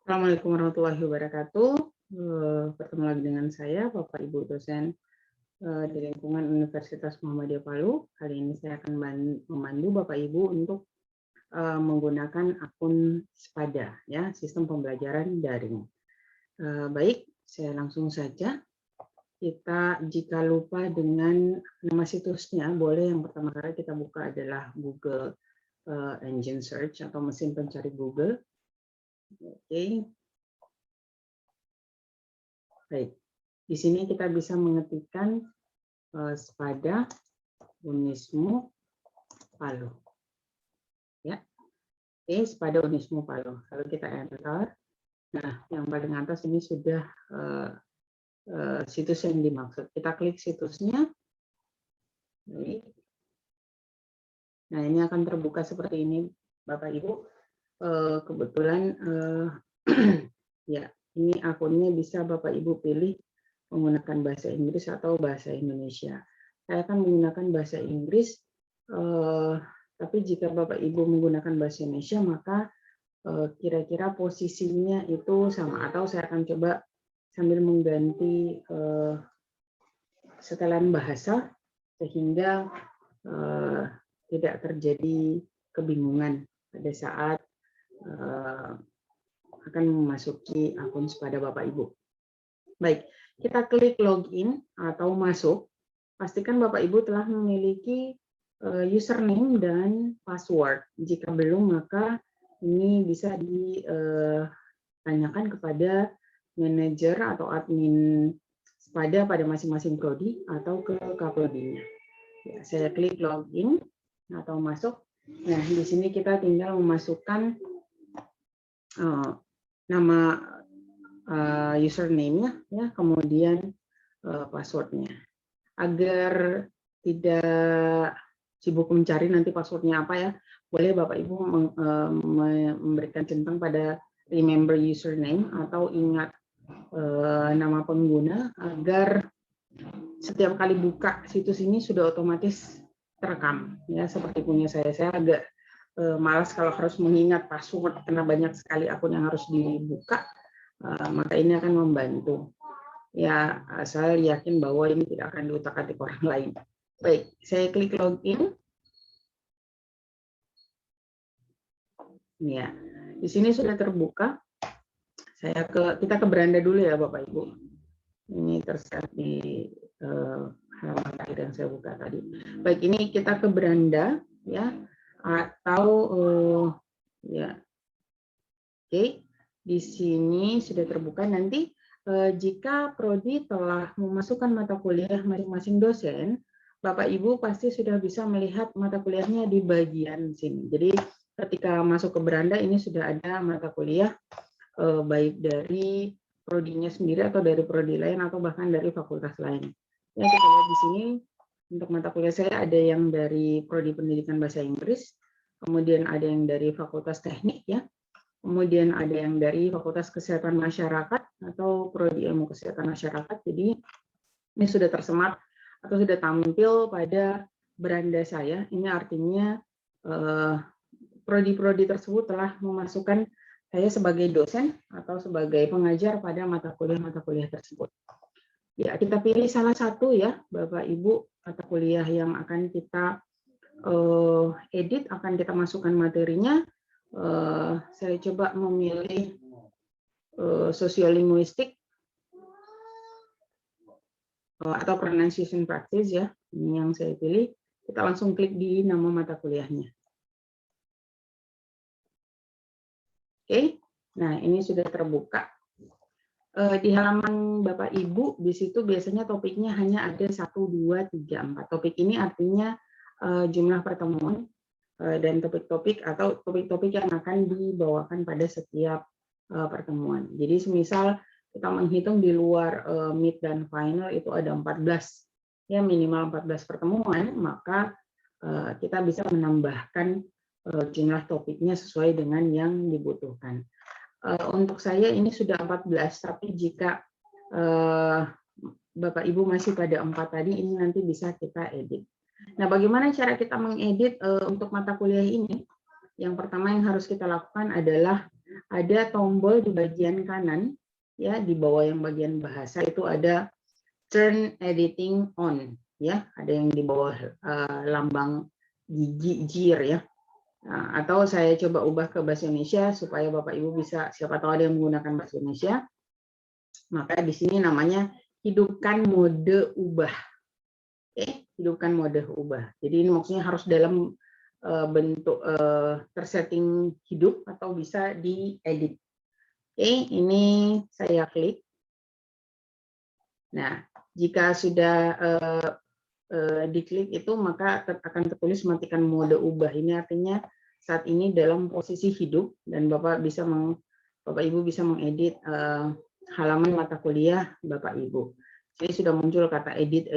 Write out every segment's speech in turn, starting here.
Assalamualaikum warahmatullahi wabarakatuh. Bertemu lagi dengan saya, Bapak Ibu dosen di lingkungan Universitas Muhammadiyah Palu. Kali ini saya akan memandu Bapak Ibu untuk menggunakan akun Spada, ya, sistem pembelajaran daring. Baik, saya langsung saja. Kita jika lupa dengan nama situsnya, boleh yang pertama kali kita buka adalah Google Engine Search atau mesin pencari Google. Oke. Baik, di sini kita bisa mengetikkan Spada Unismu Palu. Ya, oke, Spada Unismu Palu. Lalu kita enter. Nah, yang paling atas ini sudah situs yang dimaksud. Kita klik situsnya. Baik. Nah, ini akan terbuka seperti ini, Bapak Ibu. Kebetulan ya, ini akunnya bisa Bapak Ibu pilih menggunakan bahasa Inggris atau bahasa Indonesia. Saya akan menggunakan bahasa Inggris, tapi jika Bapak Ibu menggunakan bahasa Indonesia, maka kira-kira posisinya itu sama. Atau saya akan coba sambil mengganti setelan bahasa, sehingga tidak terjadi kebingungan pada saat akan memasuki akun Spada Bapak Ibu. Baik, kita klik login atau masuk. Pastikan Bapak Ibu telah memiliki username dan password. Jika belum, maka ini bisa ditanyakan kepada manajer atau admin Spada pada masing-masing prodi atau ke Kaprodinya. Ya, saya klik login atau masuk. Nah, di sini kita tinggal memasukkan nama username-nya, ya, kemudian password-nya. Agar tidak sibuk mencari nanti password-nya apa, ya, boleh Bapak Ibu memberikan centang pada remember username atau ingat nama pengguna, agar setiap kali buka situs ini sudah otomatis terekam, ya, seperti punya saya agak malas kalau harus mengingat password karena banyak sekali akun yang harus dibuka. Maka ini akan membantu. Ya, saya yakin bahwa ini tidak akan diutak-atik orang lain. Baik, saya klik login. Ya, di sini sudah terbuka. Kita ke beranda dulu ya, Bapak Ibu. Ini terset di halaman terakhir yang saya buka tadi. Baik, ini kita ke beranda, ya, atau ya, oke. Di sini sudah terbuka. Nanti jika prodi telah memasukkan mata kuliah masing-masing dosen, Bapak Ibu pasti sudah bisa melihat mata kuliahnya di bagian sini. Jadi ketika masuk ke beranda ini sudah ada mata kuliah baik dari prodinya sendiri atau dari prodi lain atau bahkan dari fakultas lain. Ya, kita lihat di sini untuk mata kuliah saya ada yang dari prodi pendidikan bahasa Inggris, kemudian ada yang dari fakultas teknik, ya. Kemudian ada yang dari Fakultas Kesehatan Masyarakat atau Prodi Ilmu Kesehatan Masyarakat. Jadi ini sudah tersemat atau sudah tampil pada beranda saya. Ini artinya prodi-prodi tersebut telah memasukkan saya sebagai dosen atau sebagai pengajar pada mata kuliah tersebut. Ya, kita pilih salah satu, ya, Bapak Ibu, mata kuliah yang akan kita edit, akan kita masukkan materinya. Saya coba memilih sosiolinguistik atau pronunciation practice, ya, ini yang saya pilih. Kita langsung klik di nama mata kuliahnya. Oke, nah ini sudah terbuka. Di halaman Bapak Ibu, di situ biasanya topiknya hanya ada 1, 2, 3, 4. Topik ini artinya jumlah pertemuan dan topik-topik atau topik-topik yang akan dibawakan pada setiap pertemuan. Jadi semisal kita menghitung di luar mid dan final itu ada 14, ya, minimal 14 pertemuan, maka kita bisa menambahkan jumlah topiknya sesuai dengan yang dibutuhkan. Untuk saya ini sudah 14, tapi jika Bapak Ibu masih pada 4 tadi, ini nanti bisa kita edit. Nah, bagaimana cara kita mengedit untuk mata kuliah ini? Yang pertama yang harus kita lakukan adalah ada tombol di bagian kanan, ya, di bawah yang bagian bahasa itu ada turn editing on, ya, ada yang di bawah lambang gigi jir, ya. Nah, atau saya coba ubah ke bahasa Indonesia supaya Bapak Ibu bisa, siapa tahu ada yang menggunakan bahasa Indonesia. Maka di sini namanya hidupkan mode ubah. Oke, hidupkan mode ubah. Jadi ini maksudnya harus dalam bentuk tersetting hidup atau bisa diedit. Oke, ini saya klik. Nah, jika sudah diklik itu maka akan tertulis matikan mode ubah. Ini artinya saat ini dalam posisi hidup dan Bapak Ibu bisa mengedit halaman mata kuliah Bapak Ibu. Jadi sudah muncul kata edit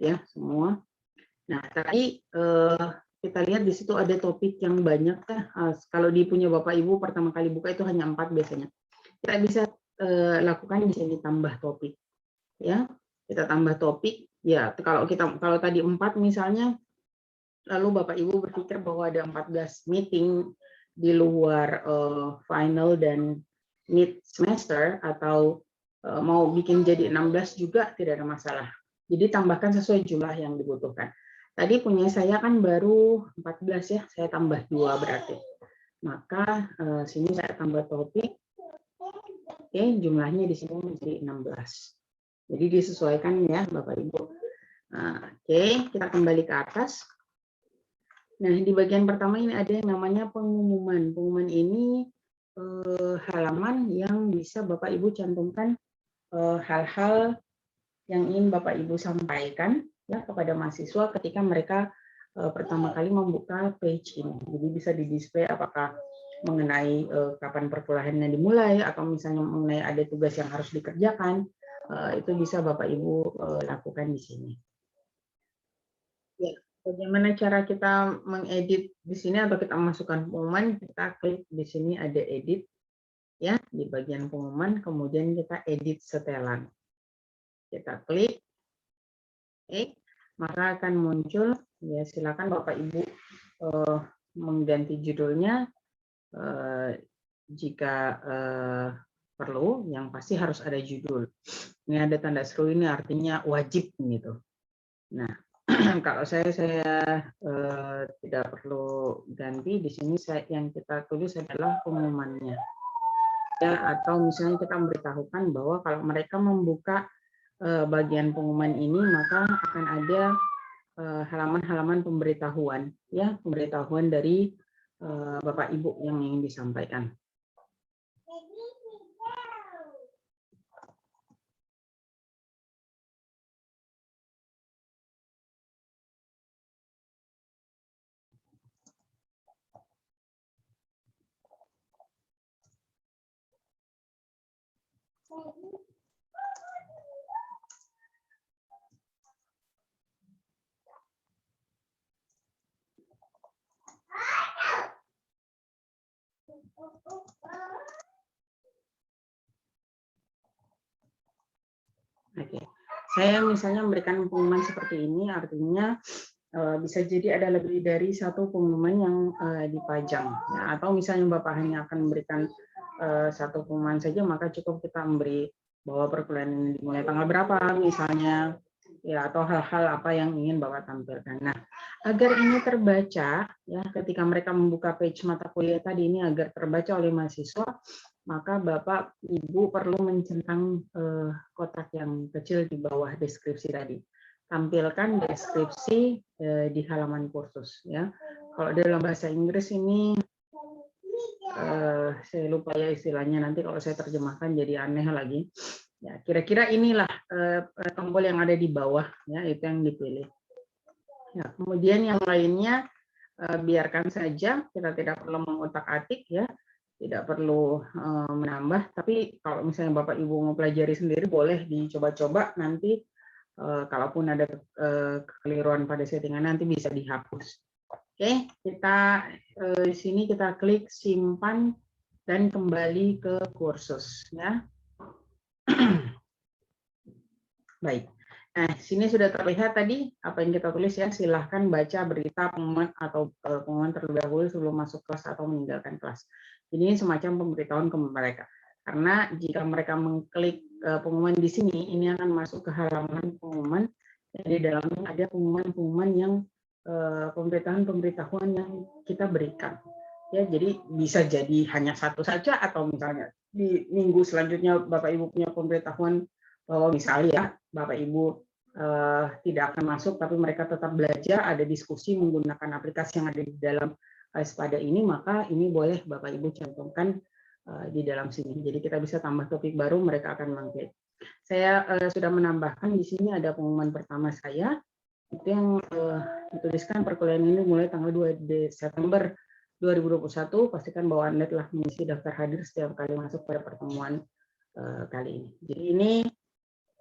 ya semua. Nah, tadi kita lihat di situ ada topik yang banyak ya. Kalau di punya Bapak Ibu pertama kali buka itu hanya 4 biasanya. Kita bisa lakukan di sini tambah topik. Ya, kita tambah topik. Ya, kalau tadi 4 misalnya, lalu Bapak Ibu berpikir bahwa ada 14 meeting di luar final dan mid semester atau mau bikin jadi 16 juga tidak ada masalah. Jadi tambahkan sesuai jumlah yang dibutuhkan. Tadi punya saya kan baru 14 ya, saya tambah 2 berarti. Maka sini saya tambah topik. Oke, jumlahnya di sini menjadi 16. Jadi disesuaikan ya Bapak Ibu. Nah, oke, kita kembali ke atas. Nah, di bagian pertama ini ada yang namanya pengumuman. Pengumuman ini halaman yang bisa Bapak Ibu cantumkan hal-hal yang ingin Bapak Ibu sampaikan ya kepada mahasiswa ketika mereka pertama kali membuka page ini. Jadi bisa di-display apakah mengenai kapan perkuliahannya dimulai atau misalnya mengenai ada tugas yang harus dikerjakan, itu bisa Bapak Ibu lakukan di sini. Ya, bagaimana cara kita mengedit di sini atau kita masukkan pengumuman? Kita klik di sini ada edit ya di bagian pengumuman, kemudian kita edit setelan. Kita klik, maka akan muncul ya silakan Bapak Ibu mengganti judulnya jika perlu, yang pasti harus ada judul. Ini ada tanda seru ini artinya wajib gitu. Nah, kalau saya tidak perlu ganti di sini yang kita tulis adalah pengumumannya. Ya, atau misalnya kita memberitahukan bahwa kalau mereka membuka bagian pengumuman ini maka akan ada halaman-halaman pemberitahuan ya, pemberitahuan dari Bapak Ibu yang ingin disampaikan. Oke, saya misalnya memberikan pengumuman seperti ini, artinya bisa jadi ada lebih dari satu pengumuman yang dipajang. Ya, atau misalnya Bapak hanya akan memberikan satu pengumuman saja, maka cukup kita memberi bahwa perkuliahan ini dimulai tanggal berapa, misalnya, ya, atau hal-hal apa yang ingin Bapak tampilkan. Nah, agar ini terbaca, ya, ketika mereka membuka page mata kuliah tadi ini agar terbaca oleh mahasiswa, maka Bapak Ibu perlu mencentang kotak yang kecil di bawah deskripsi tadi. Tampilkan deskripsi di halaman kursus ya. Kalau dalam bahasa Inggris ini saya lupa ya istilahnya, nanti kalau saya terjemahkan jadi aneh lagi. Ya, kira-kira inilah tombol yang ada di bawah ya, itu yang dipilih. Ya, kemudian yang lainnya biarkan saja, kita tidak perlu mengutak-atik ya. Tidak perlu menambah, tapi kalau misalnya Bapak Ibu mau pelajari sendiri boleh dicoba-coba, nanti kalaupun ada kekeliruan pada settingan nanti bisa dihapus. Oke, kita di sini kita klik simpan dan kembali ke kursus ya. Baik. Nah, sini sudah terlihat tadi apa yang kita tulis ya, silahkan baca berita pengumuman atau pengumuman terlebih dahulu sebelum masuk kelas atau meninggalkan kelas. Ini semacam pemberitahuan ke mereka. Karena jika mereka mengklik pengumuman di sini, ini akan masuk ke halaman pengumuman. Jadi dalamnya ada pengumuman-pengumuman yang pemberitahuan-pemberitahuan yang kita berikan. Ya, jadi bisa jadi hanya satu saja atau misalnya di minggu selanjutnya Bapak Ibu punya pemberitahuan bahwa misalnya ya Bapak Ibu tidak akan masuk, tapi mereka tetap belajar, ada diskusi menggunakan aplikasi yang ada di dalam Pada ini, maka ini boleh Bapak Ibu cantumkan di dalam sini. Jadi kita bisa tambah topik baru, mereka akan mengklik. Saya sudah menambahkan di sini ada pengumuman pertama saya, itu yang dituliskan perkuliahan ini mulai tanggal 2 September 2021, pastikan bahwa Anda telah mengisi daftar hadir setiap kali masuk pada pertemuan kali ini. Jadi ini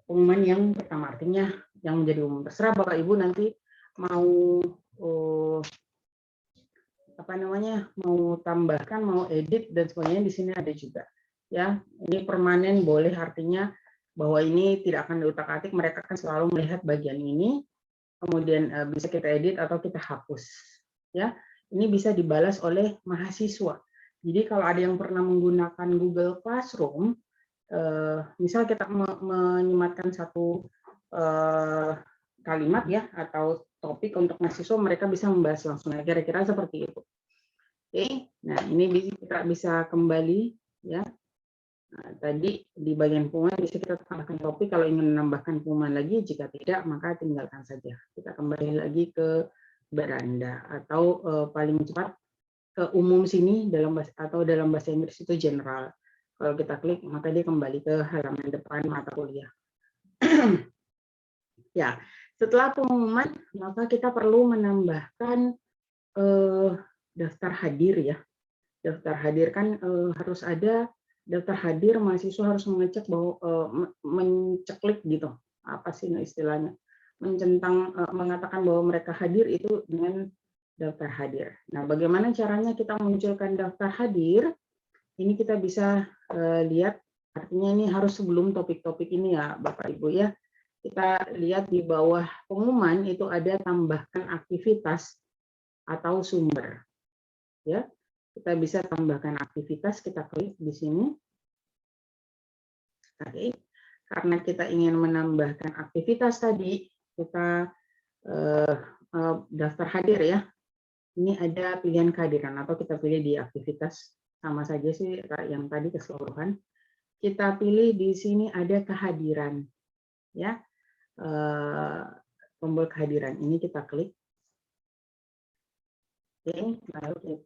pengumuman yang pertama, artinya yang menjadi umum. Terserah Bapak Ibu nanti mau mau tambahkan, mau edit dan sebagainya, di sini ada juga. Ya, ini permanen boleh, artinya bahwa ini tidak akan diutak-atik, mereka akan selalu melihat bagian ini, kemudian bisa kita edit atau kita hapus. Ya, ini bisa dibalas oleh mahasiswa. Jadi kalau ada yang pernah menggunakan Google Classroom, misal kita menyematkan satu kalimat ya atau topik untuk mahasiswa, mereka bisa membahas langsung. Kira-kira seperti itu. Oke, nah ini kita bisa kembali ya. Nah, tadi di bagian pengumuman bisa kita tambahkan topik kalau ingin menambahkan pengumuman lagi, jika tidak maka tinggalkan saja. Kita kembali lagi ke beranda atau paling cepat ke umum sini dalam bahasa Inggris itu general. Kalau kita klik maka dia kembali ke halaman depan mata kuliah. Ya, setelah pengumuman maka kita perlu menambahkan daftar hadir ya. Daftar hadir kan harus ada daftar hadir, mahasiswa harus mengecek bahwa menceklik gitu. Apa sih istilahnya? Mengatakan bahwa mereka hadir itu dengan daftar hadir. Nah, bagaimana caranya kita munculkan daftar hadir? Ini kita bisa lihat, artinya ini harus sebelum topik-topik ini ya Bapak Ibu ya. Kita lihat di bawah pengumuman itu ada tambahkan aktivitas atau sumber. Ya, kita bisa tambahkan aktivitas, kita klik di sini. Oke. Karena kita ingin menambahkan aktivitas tadi, kita daftar hadir ya. Ini ada pilihan kehadiran atau kita pilih di aktivitas, sama saja sih yang tadi keseluruhan. Kita pilih di sini ada kehadiran ya. Tombol kehadiran ini kita klik. Oke, lalu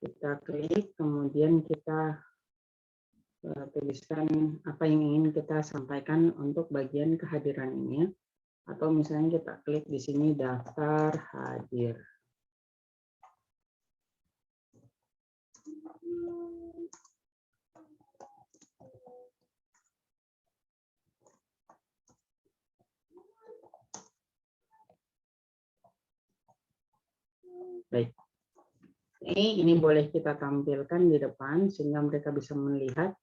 kita klik, kemudian kita tuliskan apa yang ingin kita sampaikan untuk bagian kehadiran ini, atau misalnya kita klik di sini daftar hadir. Baik. Ini boleh kita tampilkan di depan sehingga mereka bisa melihat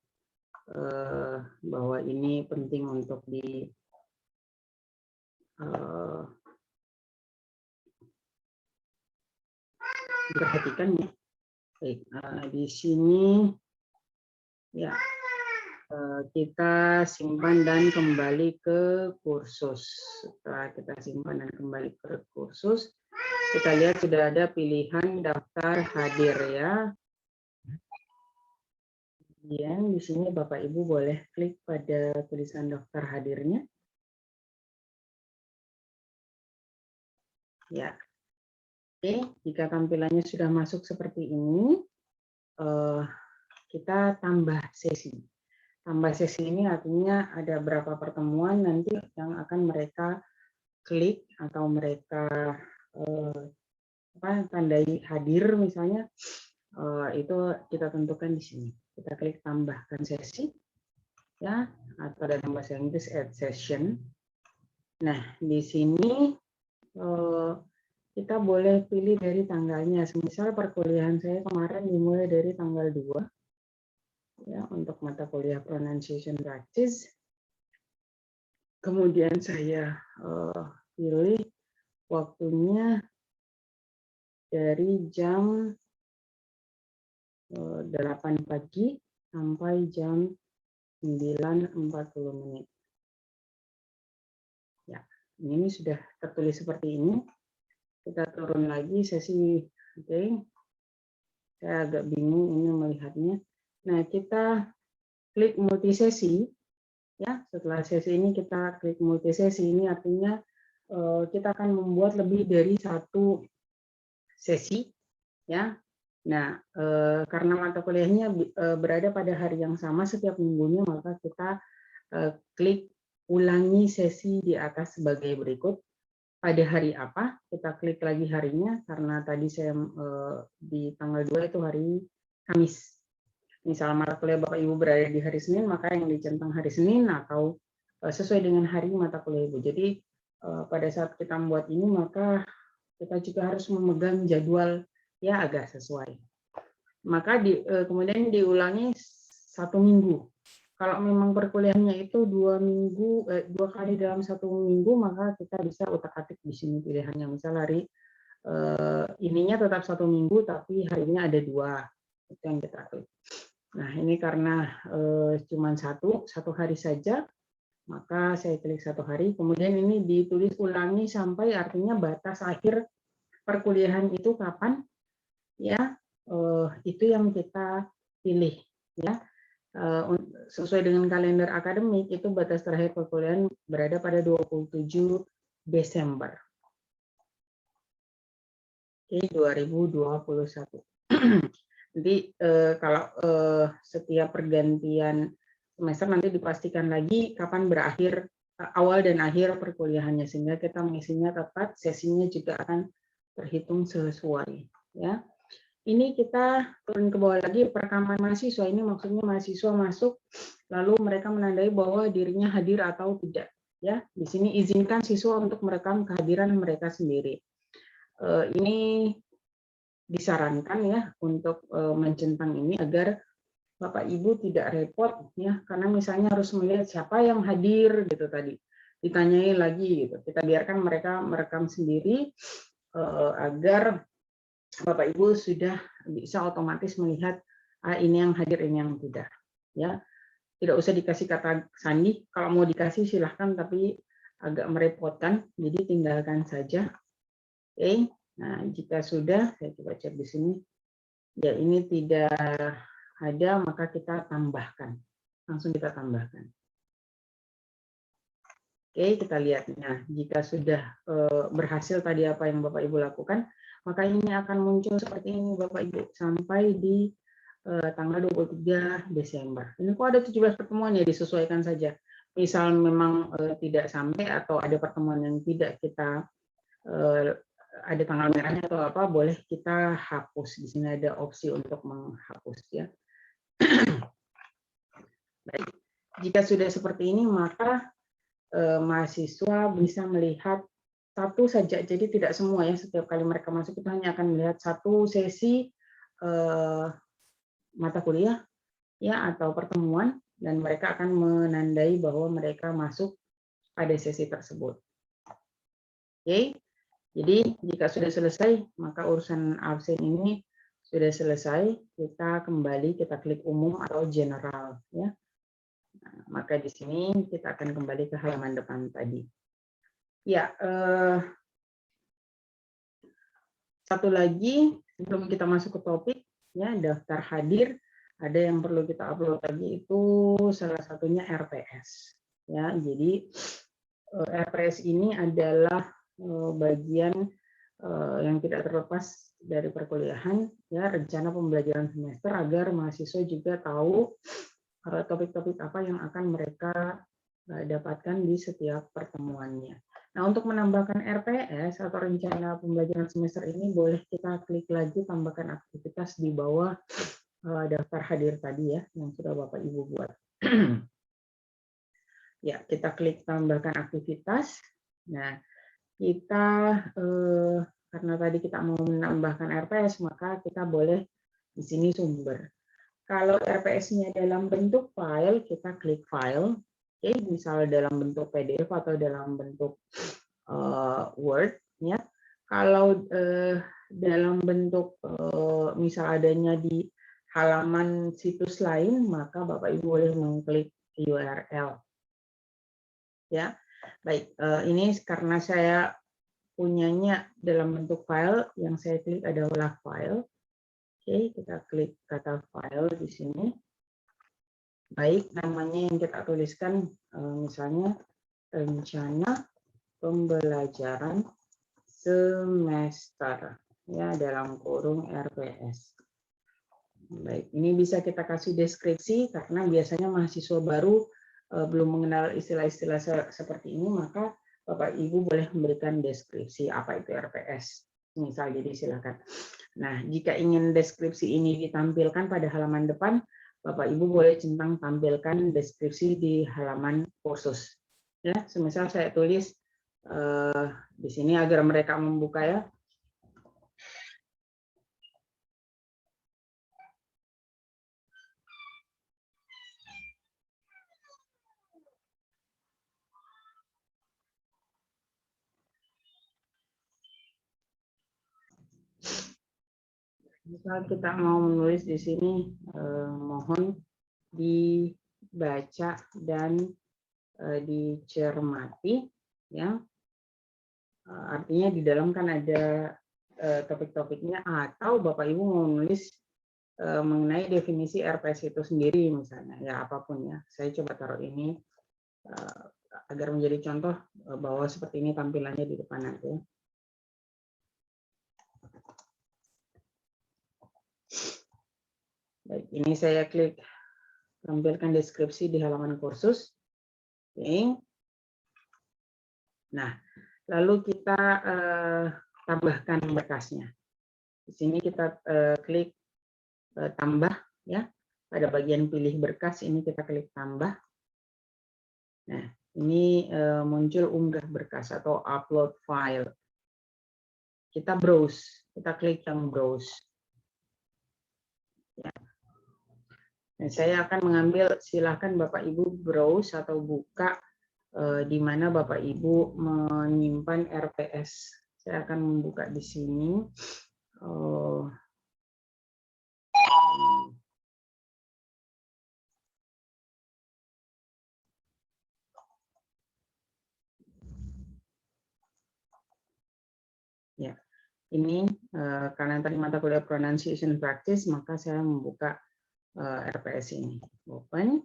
bahwa ini penting untuk diperhatikan ya. Baik, di sini ya kita simpan dan kembali ke kursus. Setelah kita simpan dan kembali ke kursus, kita lihat sudah ada pilihan daftar hadir ya. Kemudian di sini Bapak Ibu boleh klik pada tulisan daftar hadirnya. Ya. Oke, jika tampilannya sudah masuk seperti ini, kita tambah sesi. Tambah sesi ini artinya ada berapa pertemuan nanti yang akan mereka klik atau mereka tandai hadir misalnya, itu kita tentukan di sini. Kita klik tambahkan sesi, ya, atau dalam bahasa Inggris add session. Nah, di sini kita boleh pilih dari tanggalnya. Misal perkuliahan saya kemarin dimulai dari tanggal 2. ya untuk mata kuliah Pronunciation Practice. Kemudian saya pilih waktunya dari jam 8 pagi sampai jam 9.40 menit. Ya, ini sudah tertulis seperti ini. Kita turun lagi sesi, oke. Saya agak bingung ini melihatnya. Nah, kita klik multisesi. Ya, setelah sesi ini kita klik multisesi. Ini artinya kita akan membuat lebih dari satu sesi, ya. Nah, karena mata kuliahnya berada pada hari yang sama setiap minggunya, maka kita klik ulangi sesi di atas sebagai berikut. Pada hari apa? Kita klik lagi harinya, karena tadi saya di tanggal 2 itu hari Kamis. Misal mata kuliah Bapak Ibu berada di hari Senin, maka yang dicentang hari Senin atau sesuai dengan hari mata kuliah Ibu. Jadi pada saat kita membuat ini, maka kita juga harus memegang jadwal ya agak sesuai. Maka kemudian diulangi 1 minggu. Kalau memang perkuliahannya itu 2 kali dalam 1 minggu, maka kita bisa utak-atik di sini pilihannya. Misal hari ininya tetap 1 minggu, tapi harinya ada 2. Itu yang kita klik. Nah, ini karena cuma satu hari saja, maka saya klik 1 hari. Kemudian ini ditulis ulangi sampai, artinya batas akhir perkuliahan itu kapan? Ya, itu yang kita pilih. Ya, sesuai dengan kalender akademik itu batas terakhir perkuliahan berada pada 27 Desember. Oke, 2021. Jadi kalau setiap pergantian semester nanti dipastikan lagi kapan berakhir awal dan akhir perkuliahannya, sehingga kita mengisinya tepat, sesinya juga akan terhitung sesuai. Ya, ini kita turun ke bawah lagi, perekaman mahasiswa. Ini maksudnya mahasiswa masuk, lalu mereka menandai bahwa dirinya hadir atau tidak. Ya, di sini izinkan siswa untuk merekam kehadiran mereka sendiri. Ini disarankan ya untuk mencentang ini agar Bapak Ibu tidak repot ya, karena misalnya harus melihat siapa yang hadir gitu tadi, ditanyai lagi gitu. Kita biarkan mereka merekam sendiri agar Bapak Ibu sudah bisa otomatis melihat ini yang hadir, ini yang tidak. Ya, tidak usah dikasih kata sandi. Kalau mau dikasih silahkan, tapi agak merepotkan. Jadi tinggalkan saja. Oke. Nah, jika sudah, saya coba cek di sini. Ya, ini tidak ada, maka kita tambahkan. Langsung kita tambahkan. Oke, kita lihat. Nah, jika sudah berhasil tadi apa yang Bapak Ibu lakukan, maka ini akan muncul seperti ini Bapak Ibu sampai di tanggal 23 Desember. Ini kok ada 17 pertemuan, ya disesuaikan saja. Misal memang tidak sampai atau ada pertemuan yang tidak kita ada tanggal merahnya atau apa, boleh kita hapus. Di sini ada opsi untuk menghapus ya. Baik. Jika sudah seperti ini, maka mahasiswa bisa melihat satu saja, jadi tidak semua ya, setiap kali mereka masuk itu hanya akan melihat satu sesi mata kuliah ya atau pertemuan, dan mereka akan menandai bahwa mereka masuk pada sesi tersebut. Oke, jadi jika sudah selesai, maka urusan absen ini sudah selesai. Kita kembali, kita klik umum atau general ya. Nah, maka di sini kita akan kembali ke halaman depan tadi. Ya, satu lagi sebelum kita masuk ke topik, ya daftar hadir. Ada yang perlu kita upload lagi, itu salah satunya RPS. Ya, jadi RPS ini adalah bagian yang tidak terlepas dari perkuliahan, ya rencana pembelajaran semester, agar mahasiswa juga tahu topik-topik apa yang akan mereka dapatkan di setiap pertemuannya. Nah, untuk menambahkan RPS atau rencana pembelajaran semester ini, boleh kita klik lagi tambahkan aktivitas di bawah daftar hadir tadi ya, yang sudah Bapak Ibu buat. Ya, kita klik tambahkan aktivitas. Nah, kita karena tadi kita mau menambahkan RPS, maka kita boleh di sini sumber. Kalau RPS-nya dalam bentuk file, kita klik file. Oke, misalnya dalam bentuk PDF atau dalam bentuk Word, ya. Kalau dalam bentuk misal adanya di halaman situs lain, maka Bapak Ibu boleh mengklik URL. Ya, baik. Ini karena saya punyanya dalam bentuk file, yang saya klik adalah file. Oke, kita klik kata file di sini. Baik, namanya yang kita tuliskan misalnya rencana pembelajaran semester, ya, dalam kurung RPS. Baik, ini bisa kita kasih deskripsi karena biasanya mahasiswa baru belum mengenal istilah-istilah seperti ini, maka Bapak Ibu boleh memberikan deskripsi apa itu RPS. Misal, jadi silakan. Nah, jika ingin deskripsi ini ditampilkan pada halaman depan, Bapak Ibu boleh centang tampilkan deskripsi di halaman kursus. Ya, semisal saya tulis di sini agar mereka membuka, ya. Misal kita mau menulis di sini, mohon dibaca dan dicermati, ya. Artinya di dalam kan ada topik-topiknya, atau Bapak Ibu mau menulis mengenai definisi RPS itu sendiri misalnya, ya, apapun, ya. Saya coba taruh ini agar menjadi contoh bahwa seperti ini tampilannya di depan nanti. Baik, ini saya klik tampilkan deskripsi di halaman kursus. Oke. Nah, lalu kita tambahkan berkasnya. Di sini kita klik tambah, ya. Pada bagian pilih berkas ini kita klik tambah. Nah, ini muncul unggah berkas atau upload file. Kita browse, kita klik yang browse. Ya. Nah, saya akan mengambil, silakan Bapak Ibu browse atau buka di mana Bapak Ibu menyimpan RPS. Saya akan membuka di sini. Ya, ini karena tadi mata kuliah pronunciation practice, maka saya membuka RPS ini. Open,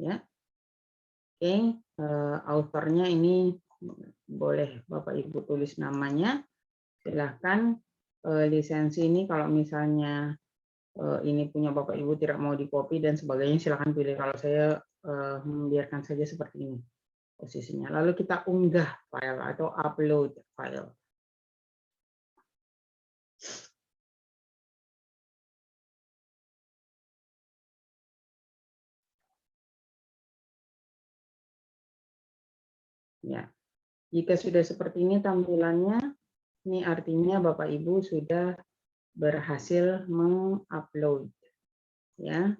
ya. Oke, authornya ini boleh Bapak Ibu tulis namanya. Silahkan. Lisensi ini kalau misalnya ini punya Bapak Ibu tidak mau di copy dan sebagainya, silahkan pilih. Kalau saya membiarkan saja seperti ini posisinya. Lalu kita unggah file atau upload file. Ya, jika sudah seperti ini tampilannya, ini artinya Bapak Ibu sudah berhasil mengupload, ya.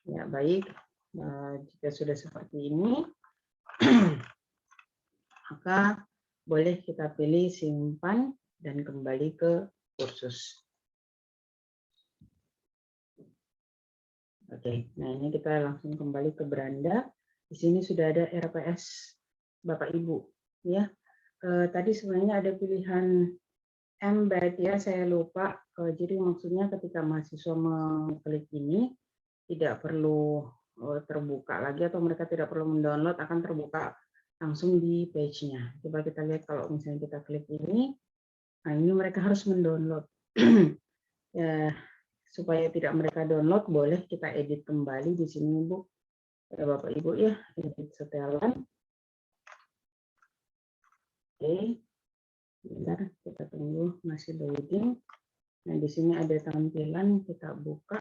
Ya, baik. Jika sudah seperti ini, maka boleh kita pilih simpan dan kembali ke kursus. Oke, nah ini kita langsung kembali ke beranda. Di sini sudah ada RPS Bapak Ibu, ya. Tadi sebenarnya ada pilihan embed, ya, saya lupa. Jadi maksudnya ketika mahasiswa mengklik ini tidak perlu terbuka lagi atau mereka tidak perlu mendownload, akan terbuka langsung di page-nya. Coba kita lihat kalau misalnya kita klik ini, nah ini mereka harus mendownload. Ya, supaya tidak mereka download, boleh kita edit kembali di sini, Bu. Ya, Bapak Ibu, ya, edit setelan. Oke, bentar kita tunggu, masih loading. Nah, di sini ada tampilan, kita buka.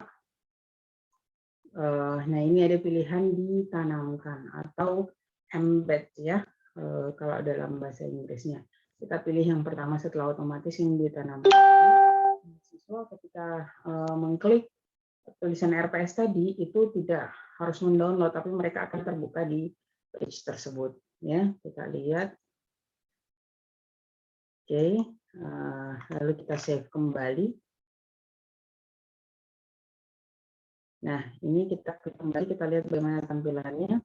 Nah, ini ada pilihan ditanamkan atau embed, ya, kalau dalam bahasa Inggrisnya. Kita pilih yang pertama setelah otomatis yang ditanamkan. siswa ketika mengklik tulisan RPS tadi itu tidak harus mendownload, tapi mereka akan terbuka di page tersebut. Ya, kita lihat. Oke, lalu kita save kembali. Nah, ini kita kembali, kita lihat bagaimana tampilannya.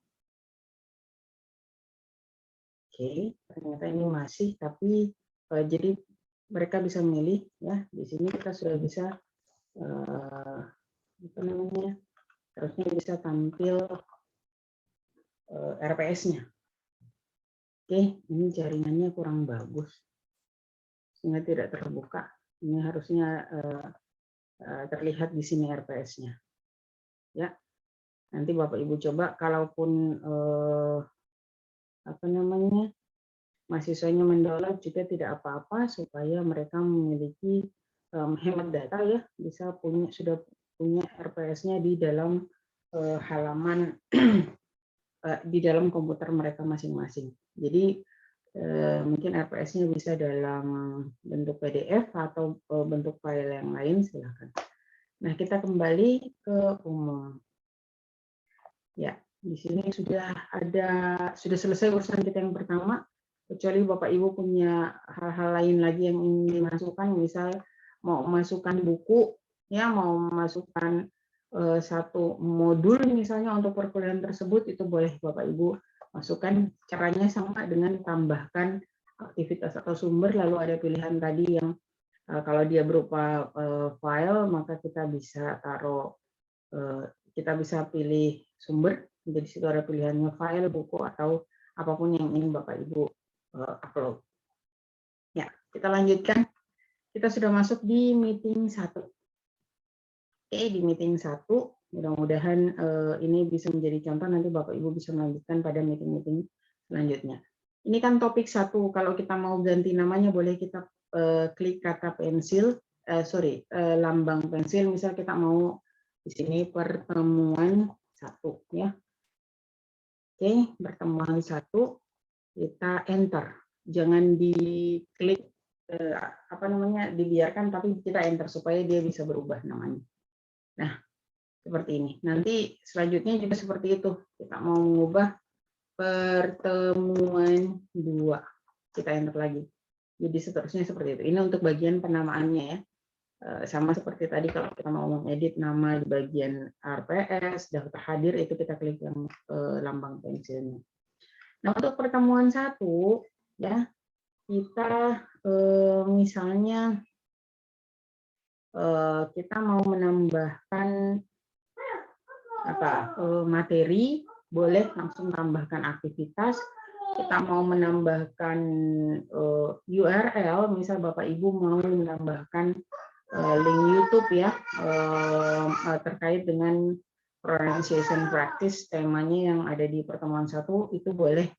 Oke, ternyata ini masih, tapi jadi mereka bisa memilih ya. Di sini kita sudah bisa apa namanya? Terusnya bisa tampil RPS-nya. Oke, ini jaringannya kurang bagus sehingga tidak terbuka. Ini harusnya terlihat di sini RPS-nya. Ya, nanti Bapak Ibu coba, kalaupun apa namanya, mahasiswanya mendownload juga tidak apa-apa, supaya mereka memiliki hemat data ya, bisa sudah punya RPS-nya di dalam halaman di dalam komputer mereka masing-masing. Jadi mungkin RPS-nya bisa dalam bentuk PDF atau bentuk file yang lain, silakan. Nah, kita kembali ke umum. Ya, di sini sudah selesai urusan kita yang pertama, kecuali Bapak Ibu punya hal-hal lain lagi yang ingin dimasukkan, misal mau masukkan buku, ya, mau masukkan satu modul misalnya untuk perkuliahan tersebut, itu boleh Bapak Ibu masukkan. Caranya sama dengan tambahkan aktivitas atau sumber, lalu ada pilihan tadi yang kalau dia berupa file, maka kita bisa kita bisa pilih sumber. Jadi situ ada pilihannya file, buku, atau apapun yang ingin Bapak Ibu upload. Ya, kita lanjutkan. Kita sudah masuk di meeting 1. Oke, di meeting 1, mudah-mudahan ini bisa menjadi contoh, nanti Bapak Ibu bisa melanjutkan pada meeting-meeting selanjutnya. Ini kan topik 1, kalau kita mau ganti namanya boleh kita klik kata pensil, lambang pensil, misal kita mau di sini pertemuan 1 ya. Oke, pertemuan 1, kita enter. Jangan diklik apa namanya, dibiarkan, tapi kita enter supaya dia bisa berubah namanya. Nah, seperti ini. Nanti selanjutnya juga seperti itu. Kita mau mengubah pertemuan 2. Kita enter lagi. Jadi seterusnya seperti itu. Ini untuk bagian penamaannya ya. Sama seperti tadi kalau kita mau mengedit nama di bagian RPS, daftar hadir, itu kita klik yang lambang pensilnya. Nah, untuk pertemuan 1 ya, kita misalnya kita mau menambahkan materi, boleh langsung tambahkan aktivitas. Kita mau menambahkan URL, misal Bapak Ibu mau menambahkan link YouTube ya, terkait dengan pronunciation practice, temanya yang ada di pertemuan 1, itu boleh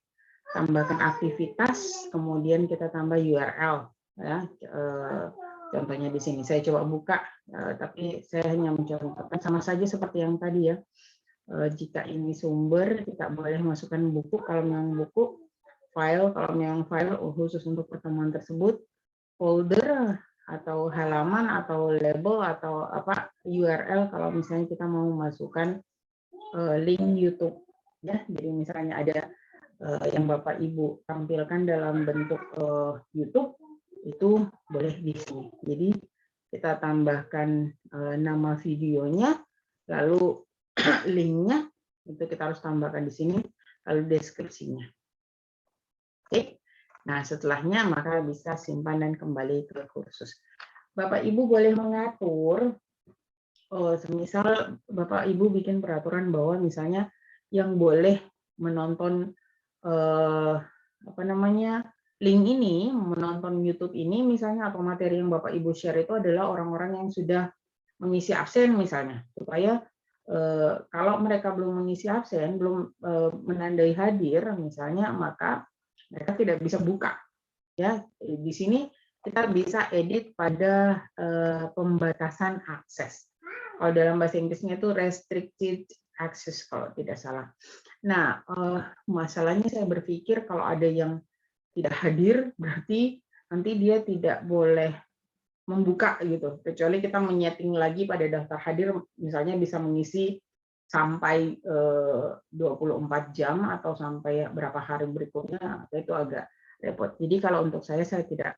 tambahkan aktivitas, kemudian kita tambah URL ya. Contohnya di sini saya coba buka, tapi saya hanya mencontohkan, sama saja seperti yang tadi ya. Jika ini sumber, kita boleh masukkan buku, kalau memang buku, file, kalau memang file khusus untuk pertemuan tersebut, folder atau halaman atau label atau apa URL kalau misalnya kita mau masukkan link YouTube ya. Jadi misalnya ada yang Bapak Ibu tampilkan dalam bentuk YouTube, itu boleh di sini. Jadi kita tambahkan nama videonya, lalu linknya itu kita harus tambahkan di sini, lalu deskripsinya. Oke. Nah, setelahnya maka bisa simpan dan kembali ke kursus. Bapak Ibu boleh mengatur, semisal Bapak Ibu bikin peraturan bahwa misalnya yang boleh menonton apa namanya, link ini, menonton YouTube ini misalnya, atau materi yang Bapak Ibu share itu adalah orang-orang yang sudah mengisi absen misalnya, supaya kalau mereka belum mengisi absen, belum menandai hadir misalnya, maka mereka tidak bisa buka ya. Di sini kita bisa edit pada pembatasan akses. Kalau dalam bahasa Inggrisnya itu restricted access kalau tidak salah. Nah, masalahnya saya berpikir kalau ada yang tidak hadir, berarti nanti dia tidak boleh membuka gitu, kecuali kita menyeting lagi pada daftar hadir, misalnya bisa mengisi sampai 24 jam atau sampai berapa hari berikutnya, itu agak repot. Jadi kalau untuk saya tidak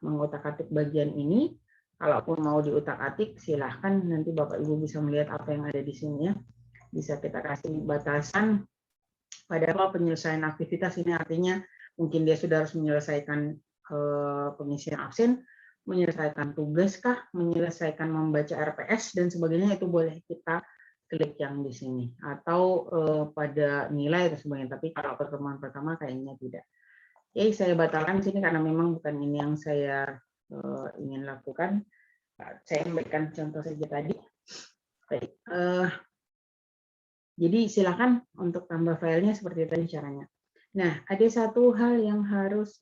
mengutak-atik bagian ini. Kalaupun mau diutak-atik, silahkan nanti Bapak Ibu bisa melihat apa yang ada di sini ya. Bisa kita kasih batasan. Padahal penyelesaian aktivitas ini artinya mungkin dia sudah harus menyelesaikan pengisian absen, menyelesaikan tugas kah, menyelesaikan membaca RPS dan sebagainya, itu boleh kita klik yang di sini atau pada nilai atau sebagainya. Tapi kalau pertemuan pertama kayaknya tidak. Oke, saya batalkan sini karena memang bukan ini yang saya ingin lakukan. Saya memberikan contoh saja tadi. Baik, jadi silakan untuk tambah filenya seperti tadi caranya. Nah, ada satu hal yang harus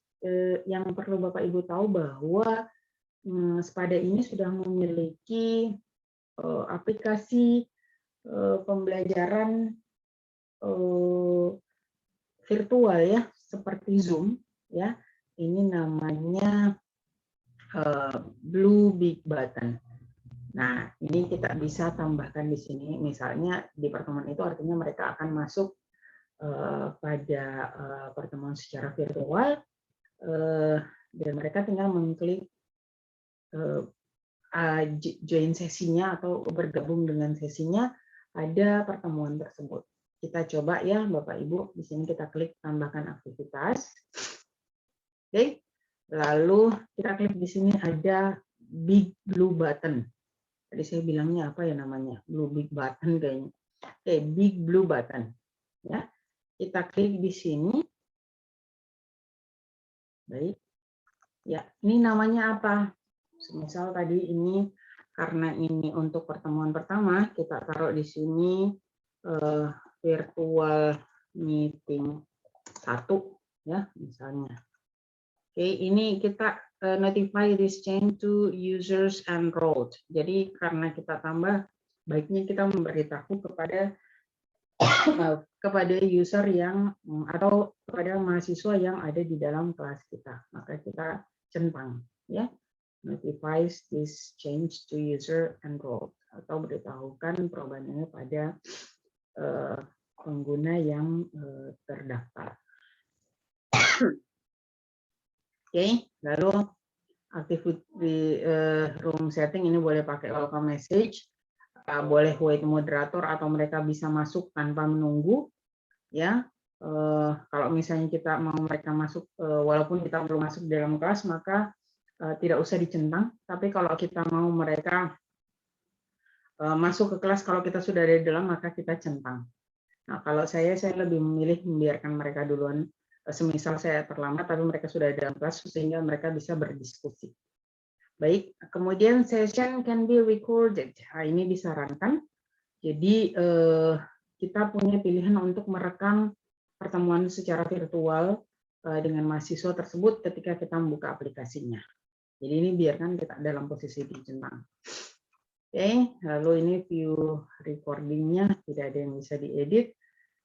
yang perlu Bapak Ibu tahu bahwa Spada ini sudah memiliki aplikasi pembelajaran virtual ya, seperti Zoom ya. Ini namanya Blue Big Button. Nah, ini kita bisa tambahkan di sini. Misalnya di pertemuan itu artinya mereka akan masuk pada pertemuan secara virtual dan mereka tinggal mengklik join sesinya atau bergabung dengan sesinya pada pertemuan tersebut. Kita coba ya Bapak Ibu, di sini kita klik tambahkan aktivitas. Oke. Lalu kita klik di sini ada Big Blue Button. Tadi saya bilangnya apa ya namanya? Blue Big Button kayaknya. Oke, Big Blue Button. Ya, kita klik di sini. Baik. Ya, ini namanya apa? Misal tadi ini karena ini untuk pertemuan pertama, kita taruh di sini virtual meeting 1 ya, misalnya. Oke, ini kita notify this change to users enrolled. Jadi karena kita tambah, baiknya kita memberitahu kepada user yang atau kepada mahasiswa yang ada di dalam kelas kita. Maka kita centang ya, notifies this change to user enrolled, atau beritahukan perubahan ini pada pengguna yang terdaftar. Oke, lalu activity room setting ini boleh pakai welcome message, boleh wait moderator atau mereka bisa masuk tanpa menunggu, ya. Kalau misalnya kita mau mereka masuk, walaupun kita belum masuk dalam kelas, maka tidak usah dicentang. Tapi kalau kita mau mereka masuk ke kelas, kalau kita sudah ada di dalam, maka kita centang. Nah, kalau saya lebih memilih membiarkan mereka duluan. Semisal saya terlambat, tapi mereka sudah ada dalam kelas, sehingga mereka bisa berdiskusi. Baik, kemudian session can be recorded. Nah, ini disarankan. Jadi kita punya pilihan untuk merekam pertemuan secara virtual dengan mahasiswa tersebut ketika kita membuka aplikasinya. Jadi ini biarkan kita dalam posisi dicentang. Oke, lalu ini view recordingnya tidak ada yang bisa diedit.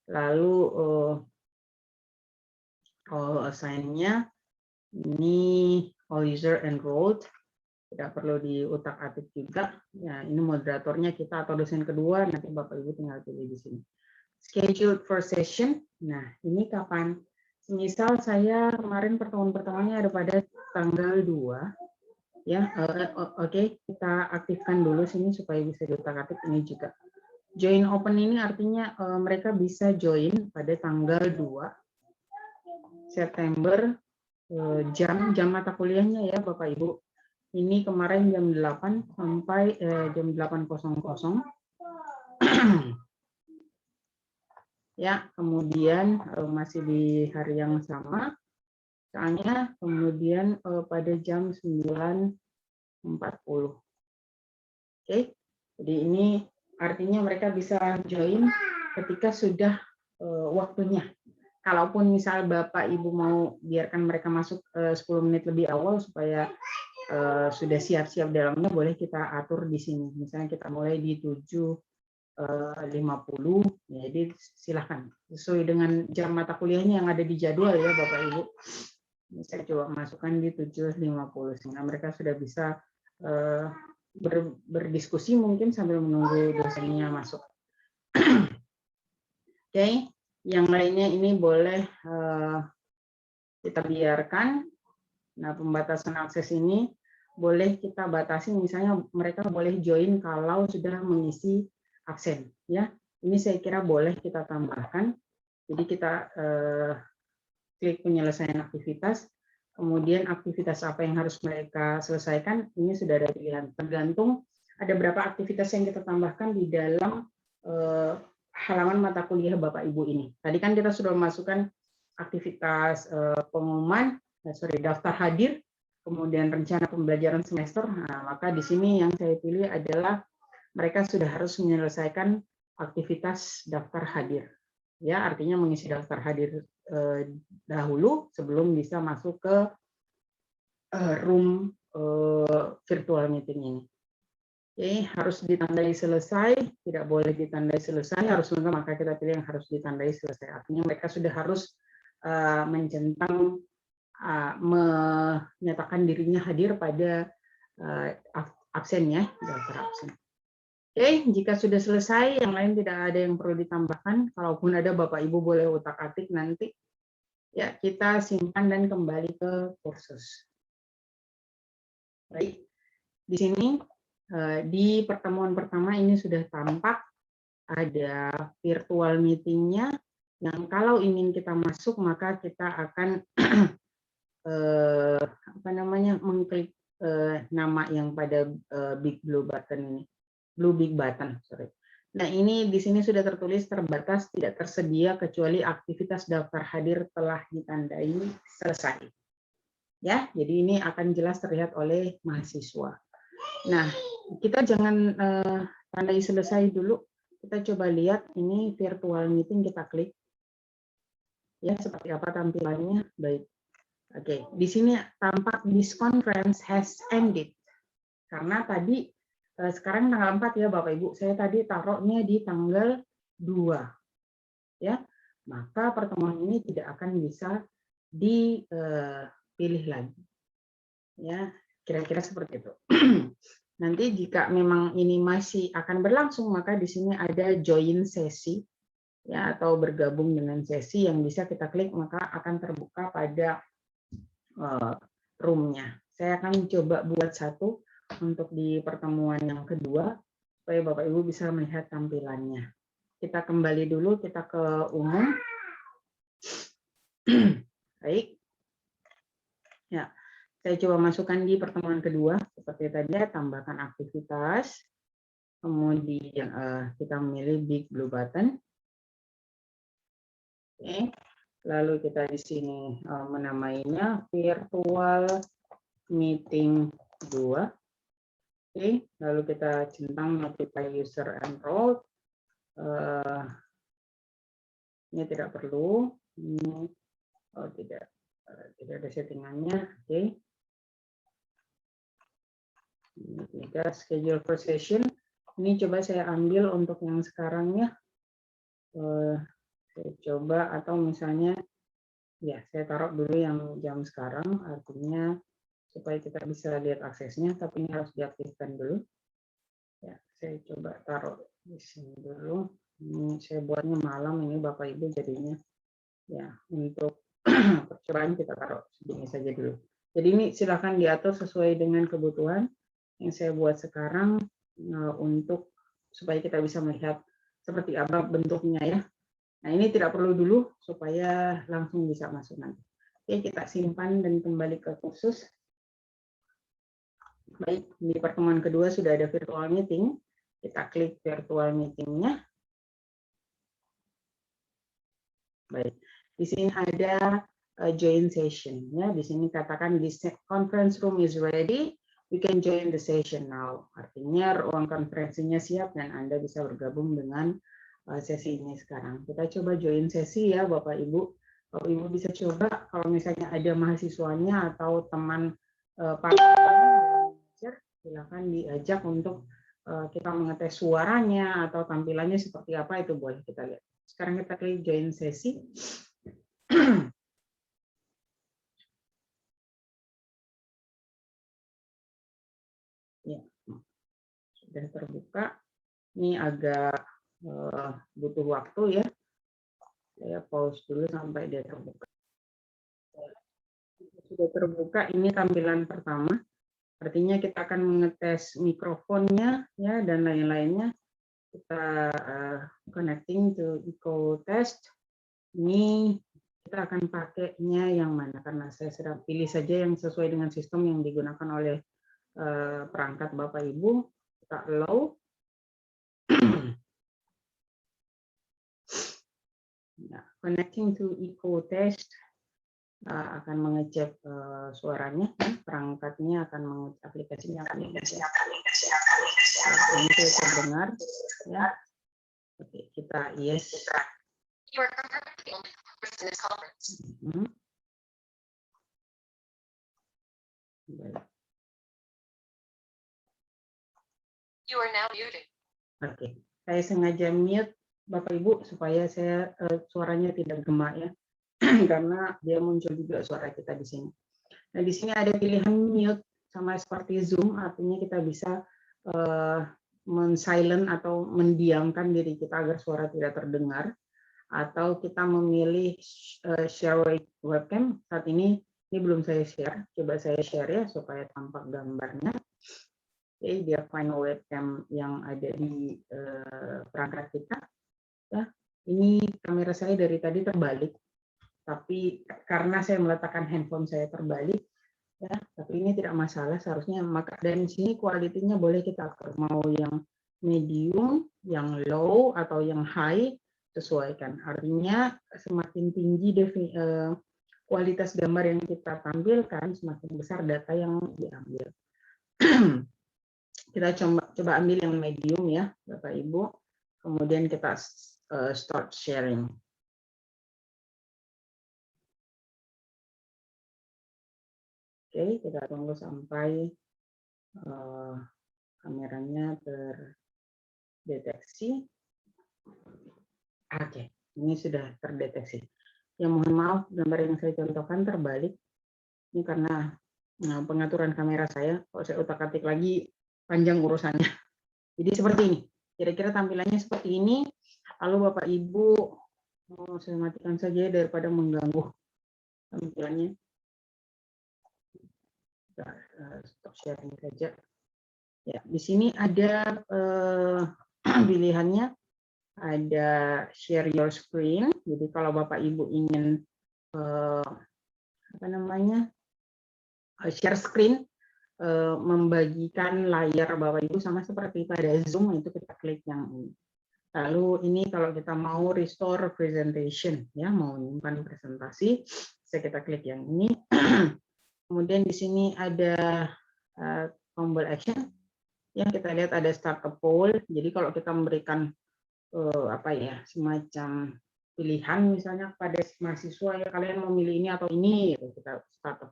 Lalu all assign-nya ini all user enrolled, tidak perlu diutak-atik juga. Ya, ini moderatornya kita atau dosen kedua, nanti Bapak Ibu tinggal pilih di sini. Scheduled for session. Nah, ini kapan? Misal saya kemarin pertemuan pertamanya ada pada tanggal 2. Ya, oke, kita aktifkan dulu sini supaya bisa diutak-atik ini juga. Join open ini artinya mereka bisa join pada tanggal 2 September, jam mata kuliahnya ya Bapak Ibu. Ini kemarin jam 8 sampai jam 8.00. Ya, kemudian masih di hari yang sama. Soalnya kemudian pada jam 9.40. Oke. Jadi ini artinya mereka bisa join ketika sudah waktunya. Kalaupun misal Bapak Ibu mau biarkan mereka masuk 10 menit lebih awal supaya sudah siap-siap dalamnya, boleh kita atur di sini. Misalnya kita mulai di 7.50, jadi silahkan sesuai dengan jam mata kuliahnya yang ada di jadwal ya Bapak Ibu. Ini saya coba masukkan di 7.50 sehingga mereka sudah bisa berdiskusi mungkin sambil menunggu dosennya masuk. Oke, yang lainnya ini boleh kita biarkan. Nah, pembatasan akses ini boleh kita batasi, misalnya mereka boleh join kalau sudah mengisi absen. Ya, ini saya kira boleh kita tambahkan. Jadi kita klik penyelesaian aktivitas, kemudian aktivitas apa yang harus mereka selesaikan, ini sudah ada pilihan. Tergantung ada berapa aktivitas yang kita tambahkan di dalam halaman mata kuliah Bapak Ibu ini. Tadi kan kita sudah memasukkan aktivitas pengumuman, daftar hadir, kemudian rencana pembelajaran semester. Nah, maka di sini yang saya pilih adalah mereka sudah harus menyelesaikan aktivitas daftar hadir. Ya, artinya mengisi daftar hadir dahulu sebelum bisa masuk ke room virtual meeting ini. Oke, harus ditandai selesai, tidak boleh ditandai selesai, harus lengkap, maka kita pilih yang harus ditandai selesai. Artinya mereka sudah harus menyatakan dirinya hadir pada absen ya, daftar absen. Oke, jika sudah selesai, yang lain tidak ada yang perlu ditambahkan. Kalaupun ada, Bapak Ibu boleh utak-atik nanti. Ya, kita simpan dan kembali ke kursus. Baik, di sini di pertemuan pertama ini sudah tampak ada virtual meeting-nya, yang kalau ingin kita masuk maka kita akan mengklik nama yang pada big blue button ini, big button, sorry. Nah, ini di sini sudah tertulis terbatas, tidak tersedia kecuali aktivitas daftar hadir telah ditandai selesai. Ya, jadi ini akan jelas terlihat oleh mahasiswa. Nah, kita jangan tandai selesai dulu. Kita coba lihat ini virtual meeting, kita klik. Ya, seperti apa tampilannya? Baik. Oke, di sini tampak this conference has ended. Karena tadi sekarang tanggal 4 ya Bapak Ibu. Saya tadi taruhnya di tanggal 2. Ya. Maka pertemuan ini tidak akan bisa dipilih lagi. Ya, kira-kira seperti itu. Nanti jika memang ini masih akan berlangsung, maka di sini ada join sesi ya, atau bergabung dengan sesi yang bisa kita klik, maka akan terbuka pada room-nya. Saya akan coba buat satu untuk di pertemuan yang kedua supaya Bapak Ibu bisa melihat tampilannya. Kita kembali dulu, kita ke umum. Baik. Ya. Saya coba masukkan di pertemuan kedua, seperti tadi, tambahkan aktivitas, kemudian kita memilih big blue button. Oke. Lalu kita di sini menamainya virtual meeting 2. Oke. Lalu kita centang notify user enrolled. Ini tidak perlu. Ini, tidak ada settingannya. Oke. Kita schedule for session. Ini coba saya ambil untuk yang sekarang ya. Saya coba, atau misalnya ya saya taruh dulu yang jam sekarang, artinya supaya kita bisa lihat aksesnya, tapi ini harus diaktifkan dulu. Ya, saya coba taruh di sini dulu. Ini saya buatnya malam ini Bapak Ibu, jadinya ya untuk percobaan kita taruh segini saja dulu. Jadi ini silakan diatur sesuai dengan kebutuhan. Yang saya buat sekarang untuk supaya kita bisa melihat seperti apa bentuknya ya. Nah, ini tidak perlu dulu supaya langsung bisa masuk nanti. Oke, kita simpan dan kembali ke kursus. Baik, di pertemuan kedua sudah ada virtual meeting. Kita klik virtual meeting-nya. Baik, di sini ada join session ya. Di sini katakan this conference room is ready. We can join the session now. Artinya ruang konferensinya siap dan Anda bisa bergabung dengan sesi ini sekarang. Kita coba join sesi ya Bapak Ibu. Bapak Ibu bisa coba kalau misalnya ada mahasiswanya atau teman partner, silakan diajak untuk kita mengetes suaranya atau tampilannya seperti apa, itu boleh kita lihat. Sekarang kita klik join sesi. sudah terbuka. Ini agak butuh waktu ya. Saya pause dulu sampai dia terbuka. Sudah terbuka, ini tampilan pertama. Artinya kita akan mengetes mikrofonnya ya dan lain-lainnya. Kita connecting to eco test. Ini kita akan pakainya yang mana, karena saya sedang pilih saja yang sesuai dengan sistem yang digunakan oleh perangkat Bapak Ibu. Kita allow. Nah, connecting to eco test akan mengecek suaranya, perangkatnya akan mengecek, aplikasinya akan mengecek. Ini saya terdengar ya. Oke, kita yes. You are now muted. Oke, saya sengaja mute Bapak Ibu supaya saya suaranya tidak gema ya, karena dia muncul juga suara kita di sini. Nah, di sini ada pilihan mute sama seperti Zoom, artinya kita bisa men-silent atau mendiamkan diri kita agar suara tidak terdengar, atau kita memilih share webcam. Saat ini belum saya share, coba saya share ya supaya tampak gambarnya. Oke, dia final webcam yang ada di perangkat kita. Ya, ini kamera saya dari tadi terbalik, tapi karena saya meletakkan handphone saya terbalik, ya, tapi ini tidak masalah seharusnya. Maka dari sini kualitinya boleh kita atur, mau yang medium, yang low, atau yang high, sesuaikan. Artinya semakin tinggi kualitas gambar yang kita tampilkan, semakin besar data yang diambil. Kita coba ambil yang medium ya, Bapak Ibu. Kemudian kita start sharing. Oke, kita tunggu sampai kameranya terdeteksi. Oke, ini sudah terdeteksi. Ya, mohon maaf, gambar yang saya contohkan terbalik. Ini karena pengaturan kamera saya. Kalau saya utak-atik lagi, panjang urusannya. Jadi seperti ini. Kira-kira tampilannya seperti ini. Lalu Bapak Ibu, saya matikan saja daripada mengganggu tampilannya. Kita stop sharing saja. Ya, di sini ada pilihannya. Ada share your screen. Jadi kalau Bapak Ibu ingin share screen, membagikan layar Bapak Ibu sama seperti pada Zoom, itu kita klik yang ini. Lalu ini kalau kita mau restore presentation, ya, mau menyimpan presentasi, bisa kita klik yang ini. Kemudian di sini ada tombol action, yang kita lihat ada start a poll. Jadi kalau kita memberikan semacam pilihan misalnya pada mahasiswa, ya kalian mau milih ini atau ini, kita start a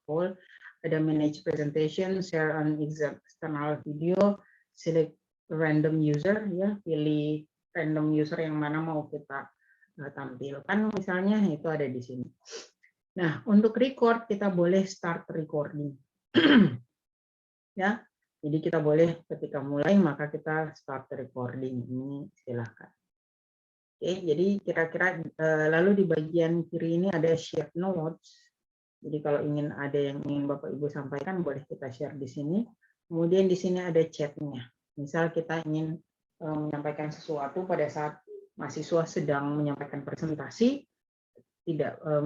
poll. Ada manage presentation, share an external video, select random user, ya, pilih random user yang mana mau kita tampilkan misalnya, itu ada di sini. Nah, untuk record kita boleh start recording. Ya, jadi kita boleh ketika mulai maka kita start recording, ini silahkan. Oke, jadi kira-kira lalu di bagian kiri ini ada share notes. Jadi kalau ada yang ingin Bapak Ibu sampaikan, boleh kita share di sini. Kemudian di sini ada chatnya. Misal kita ingin menyampaikan sesuatu pada saat mahasiswa sedang menyampaikan presentasi,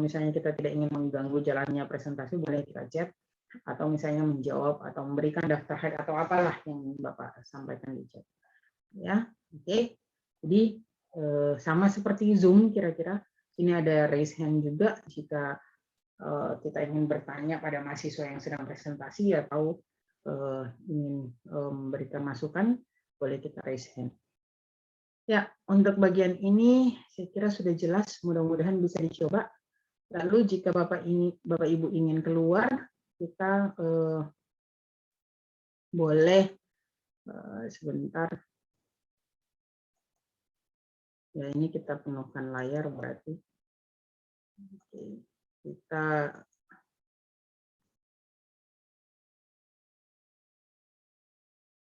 misalnya kita tidak ingin mengganggu jalannya presentasi, boleh kita chat, atau misalnya menjawab atau memberikan daftar head atau apalah yang Bapak sampaikan di chat. Ya, oke. Jadi sama seperti Zoom kira-kira. Ini ada raise hand juga jika kita ingin bertanya pada mahasiswa yang sedang presentasi atau ingin memberikan masukan, boleh kita raise hand. Ya, untuk bagian ini saya kira sudah jelas, mudah-mudahan bisa dicoba. Lalu jika Bapak Ibu ingin keluar, kita boleh sebentar. Ya, ini kita penuhkan layar berarti. Oke, kita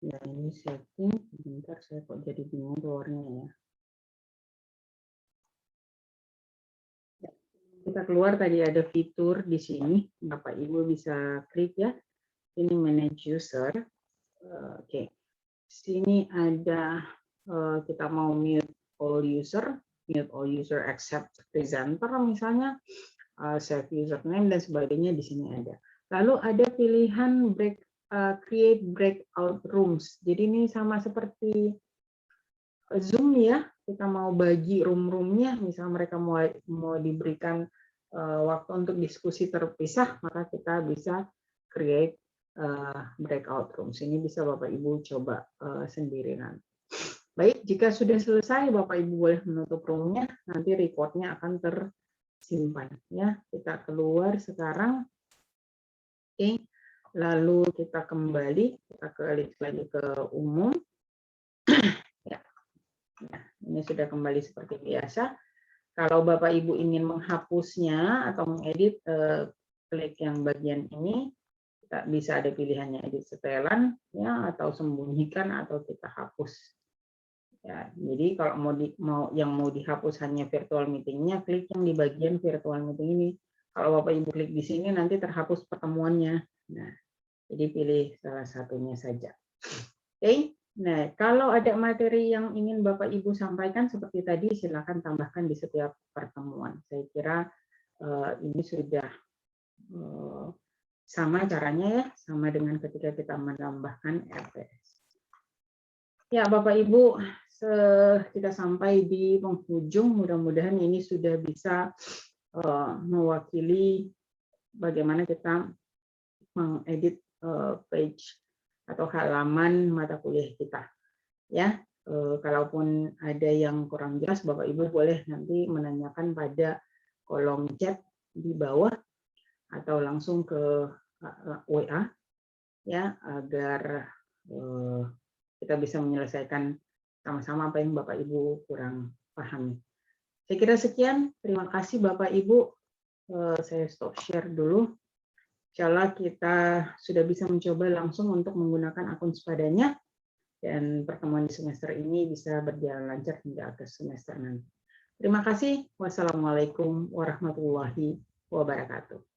Ya, ini setting. Bentar, saya kok jadi bingung keluarnya ya. Kita keluar tadi ada fitur di sini, Bapak Ibu bisa klik ya. Ini manage user. Oke, sini ada kita mau mute all user except presenter misalnya, save username dan sebagainya di sini ada. Lalu ada pilihan create breakout rooms. Jadi ini sama seperti Zoom ya, kita mau bagi room-roomnya, misalnya mereka mau diberikan waktu untuk diskusi terpisah, maka kita bisa create breakout rooms. Ini bisa Bapak Ibu coba sendiri nanti. Baik, jika sudah selesai, Bapak Ibu boleh menutup roomnya, nanti recordnya akan tersimpan. Ya, kita keluar sekarang. Oke, lalu kita kembali, kita klik lagi ke umum. Ya. Nah, ini sudah kembali seperti biasa. Kalau Bapak Ibu ingin menghapusnya atau mengedit, klik yang bagian ini. Kita bisa ada pilihannya edit setelan, ya, atau sembunyikan, atau kita hapus. Ya, jadi kalau mau dihapus hanya virtual meeting-nya, klik yang di bagian virtual meeting ini. Kalau Bapak Ibu klik di sini, nanti terhapus pertemuannya. Nah, jadi pilih salah satunya saja. Oke. Nah, kalau ada materi yang ingin Bapak Ibu sampaikan seperti tadi, silakan tambahkan di setiap pertemuan. Saya kira ini sudah sama caranya ya, sama dengan ketika kita menambahkan RPS. Ya, Bapak Ibu, kita sampai di penghujung. Mudah-mudahan ini sudah bisa mewakili bagaimana kita mengedit page atau halaman mata kuliah kita. Ya, kalaupun ada yang kurang jelas, Bapak Ibu boleh nanti menanyakan pada kolom chat di bawah atau langsung ke WA ya, agar kita bisa menyelesaikan sama-sama apa yang Bapak Ibu kurang pahami. Saya kira sekian. Terima kasih Bapak Ibu. Saya stop share dulu. Insya Allah kita sudah bisa mencoba langsung untuk menggunakan akun Sepadanya, dan pertemuan di semester ini bisa berjalan lancar hingga akhir semester nanti. Terima kasih. Wassalamualaikum warahmatullahi wabarakatuh.